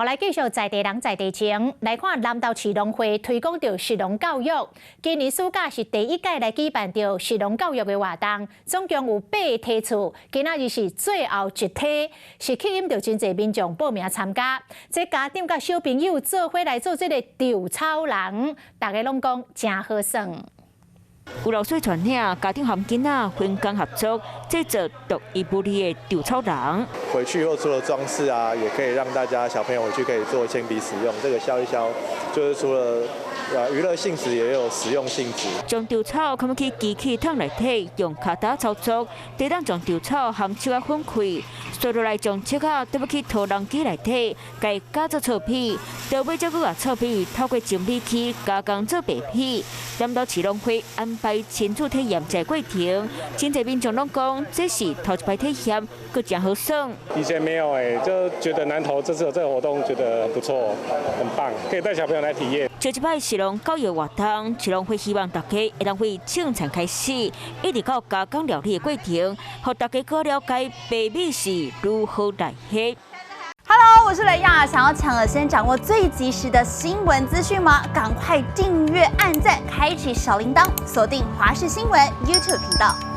后来继续在地人在地情，来看南投市农会推广着食农教育。今年暑假是第一届来举办着食农教育的活动，总共有8个梯次，今仔日是最后一梯，是吸引着真侪民众报名参加。这家长甲小朋友做伙来做这个稻草人，大家拢讲真好耍。 有6岁传领，家长和囡仔分工合作，制作独一无二的稻草人。回去后除了装饰啊，也可以让大家小朋友回去可以做铅笔使用，这个削一削，就是除了娱乐性质，也有实用性质。将稻草放去机器桶内底，用脚踏操作，得当将稻草含手啊分开，接落来将切啊倒去土壤机内底，该加做草皮，到尾再搁把草皮透过整理器加工做白皮。南投市农会安排亲子体验这过程，真侪民众拢讲这是头一摆体验，佫真好耍。以前没有就觉得南投这次有这个活动，觉得不错，很棒，可以带小朋友来体验。这一摆市农教育活动，市农会希望大家会当为种田开始，一直到加工料理的过程，让大家更了解白米是如何来做。 Hello， 我是雷亚，想要抢先掌握最及时的新闻资讯吗？赶快订阅、按赞、开启小铃铛，锁定华视新闻 YouTube 频道。